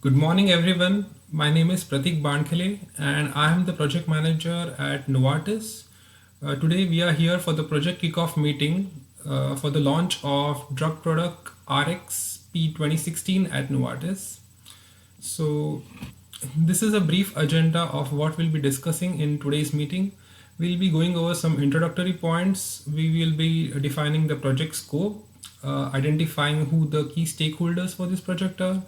Good morning, everyone. My name is Pratik Bankhele, and I am the project manager at Novartis. Today, we are here for the project kickoff meeting for the launch of drug product RxP2016 at Novartis. So, this is a brief agenda of what we'll be discussing in today's meeting. We'll be going over some introductory points. We will be defining the project scope, identifying who the key stakeholders for this project are.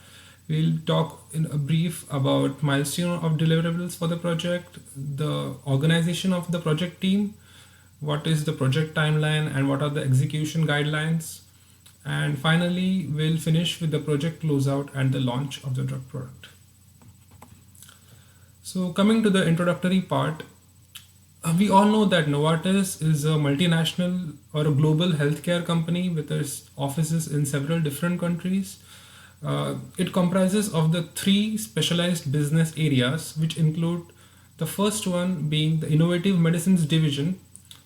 We'll talk in a brief about milestone of deliverables for the project, the organization of the project team, what is the project timeline and what are the execution guidelines. And finally, we'll finish with the project closeout and the launch of the drug product. So coming to the introductory part, we all know that Novartis is a multinational or a global healthcare company with its offices in several different countries. It comprises of the three specialized business areas, which include the first one being the Innovative Medicines division.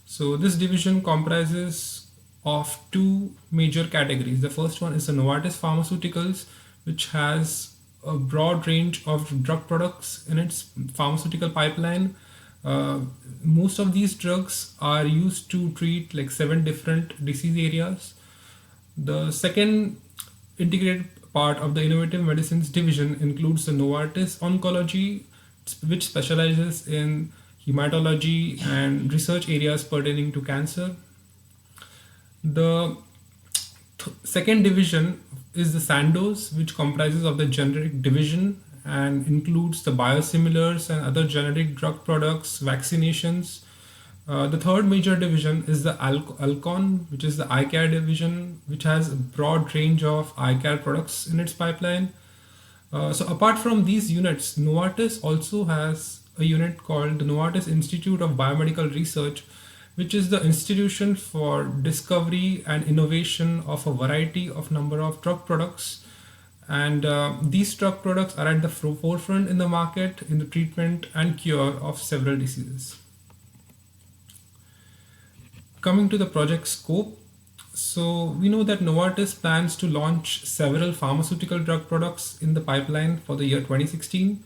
So this division comprises of two major categories. The first one is the Novartis Pharmaceuticals, which has a broad range of drug products in its pharmaceutical pipeline. Most of these drugs are used to treat like 7 different disease areas. The second integrated part of the Innovative Medicines division includes the Novartis Oncology, which specializes in hematology and research areas pertaining to cancer. The second division is the Sandoz, which comprises of the generic division and includes the biosimilars and other generic drug products, vaccinations. The third major division is the Alcon, which is the eye care division, which has a broad range of eye care products in its pipeline. So apart from these units, Novartis also has a unit called the Novartis Institute of Biomedical Research, which is the institution for discovery and innovation of a variety of number of drug products. And these drug products are at the forefront in the market in the treatment and cure of several diseases. Coming to the project scope, so we know that Novartis plans to launch several pharmaceutical drug products in the pipeline for the year 2016,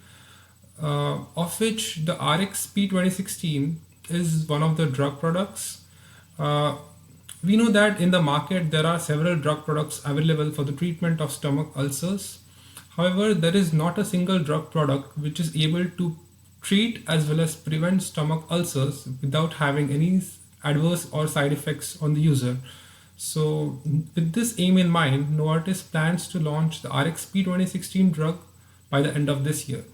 of which the RxP2016 is one of the drug products. We know that in the market there are several drug products available for the treatment of stomach ulcers. However, there is not a single drug product which is able to treat as well as prevent stomach ulcers without having any adverse or side effects on the user. So with this aim in mind, Novartis plans to launch the RxP2016 drug by the end of this year.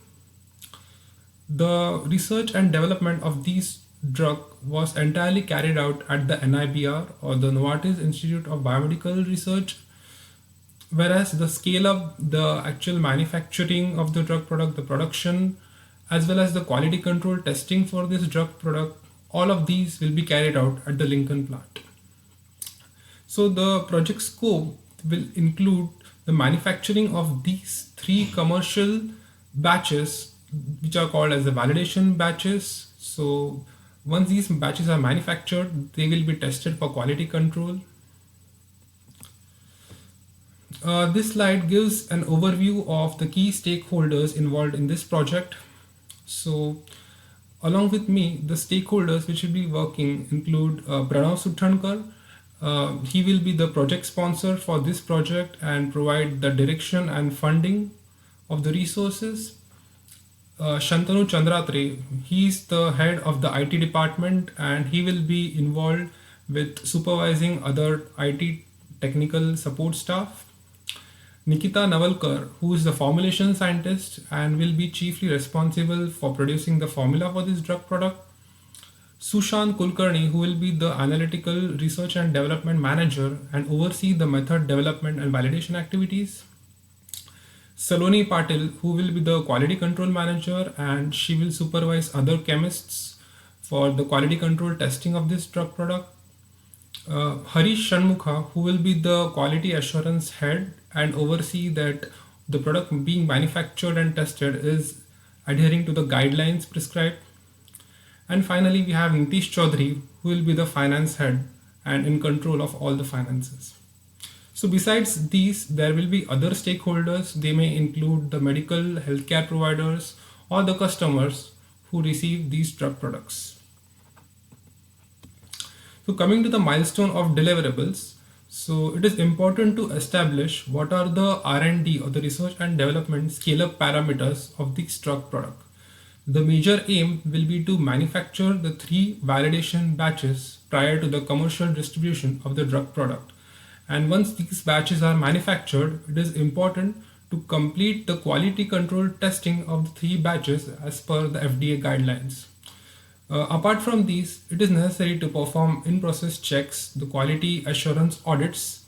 The research and development of these drug was entirely carried out at the NIBR, or the Novartis Institute of Biomedical Research, whereas the scale up, the actual manufacturing of the drug product, the production, as well as the quality control testing for this drug product, all of these will be carried out at the Lincoln plant. So the project scope will include the manufacturing of these 3 commercial batches, which are called as the validation batches. So once these batches are manufactured, they will be tested for quality control. This slide gives an overview of the key stakeholders involved in this project. So along with me, the stakeholders which will be working include Pranav Suthankar. He will be the project sponsor for this project and provide the direction and funding of the resources. Shantanu Chandratre, he is the head of the IT department and he will be involved with supervising other IT technical support staff. Nikita Navalkar, who is the formulation scientist and will be chiefly responsible for producing the formula for this drug product. Sushant Kulkarni, who will be the analytical research and development manager and oversee the method development and validation activities. Saloni Patil, who will be the quality control manager and she will supervise other chemists for the quality control testing of this drug product. Harish Shanmukha, who will be the quality assurance head and oversee that the product being manufactured and tested is adhering to the guidelines prescribed. And finally, we have Nitish Chaudhary, who will be the finance head and in control of all the finances. So besides these, there will be other stakeholders. They may include the medical healthcare providers or the customers who receive these drug products. So coming to the milestone of deliverables, so it is important to establish what are the R&D or the research and development scale-up parameters of this drug product. The major aim will be to manufacture the 3 validation batches prior to the commercial distribution of the drug product. And once these batches are manufactured, it is important to complete the quality control testing of the 3 batches as per the FDA guidelines. Apart from these, it is necessary to perform in-process checks, the quality assurance audits,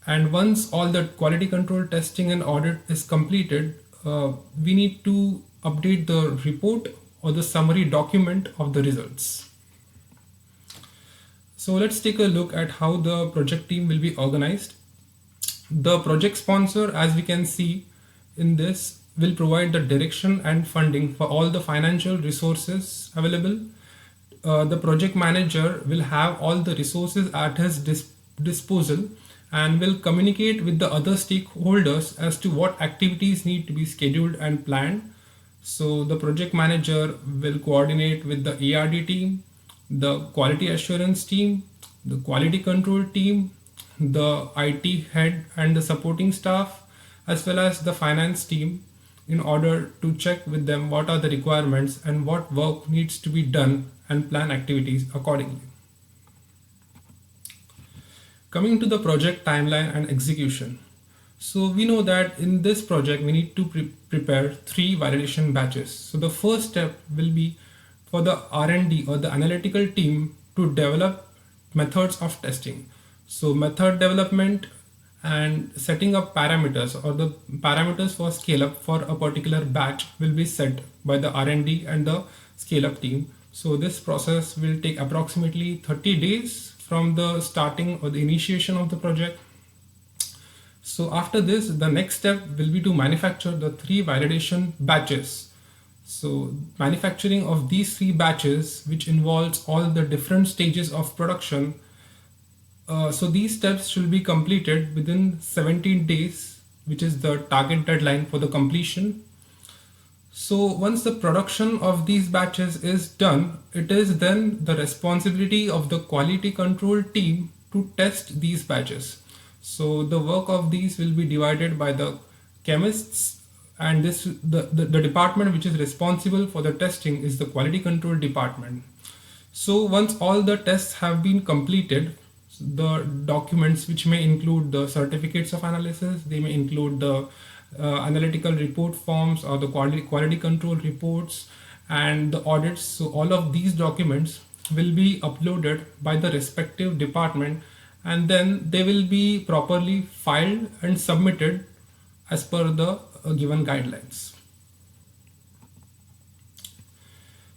and once all the quality control testing and audit is completed, we need to update the report or the summary document of the results. So let's take a look at how the project team will be organized. The project sponsor, as we can see in this, will provide the direction and funding for all the financial resources available. The project manager will have all the resources at his disposal and will communicate with the other stakeholders as to what activities need to be scheduled and planned. So the project manager will coordinate with the ARD team, the quality assurance team, the quality control team, the IT head and the supporting staff, as well as the finance team, in order to check with them what are the requirements and what work needs to be done and plan activities accordingly. Coming to the project timeline and execution. So we know that in this project we need to prepare 3 validation batches. So the first step will be for the R&D or the analytical team to develop methods of testing. So method development and setting up parameters or the parameters for scale up for a particular batch will be set by the R&D and the scale up team. So this process will take approximately 30 days from the starting or the initiation of the project. So after this, the next step will be to manufacture the 3 validation batches. So manufacturing of these 3 batches, which involves all the different stages of production. So these steps should be completed within 17 days, which is the target deadline for the completion. So once the production of these batches is done, it is then the responsibility of the quality control team to test these batches. So the work of these will be divided by the chemists, and the department which is responsible for the testing is the quality control department. So once all the tests have been completed, the documents, which may include the certificates of analysis, they may include the analytical report forms or the quality control reports and the audits. So all of these documents will be uploaded by the respective department, and then they will be properly filed and submitted as per the given guidelines.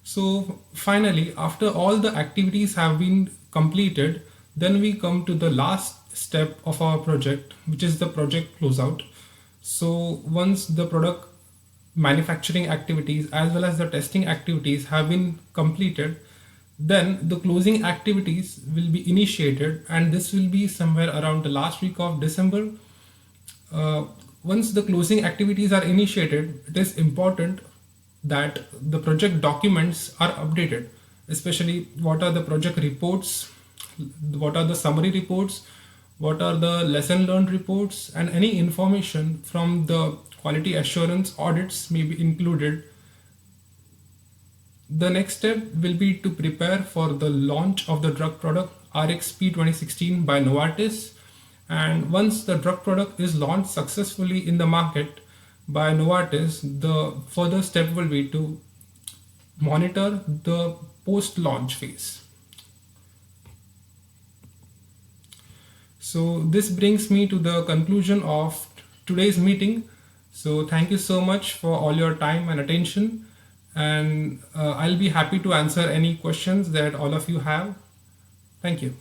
So finally, after all the activities have been completed, then we come to the last step of our project, which is the project closeout. So once the product manufacturing activities as well as the testing activities have been completed, then the closing activities will be initiated, and this will be somewhere around the last week of December. Once the closing activities are initiated, it is important that the project documents are updated, especially what are the project reports, what are the summary reports, what are the lesson learned reports, and any information from the quality assurance audits may be included. The next step will be to prepare for the launch of the drug product RxP2016 by Novartis. And once the drug product is launched successfully in the market by Novartis, the further step will be to monitor the post-launch phase. So this brings me to the conclusion of today's meeting. So thank you so much for all your time and attention, and I'll be happy to answer any questions that all of you have. Thank you.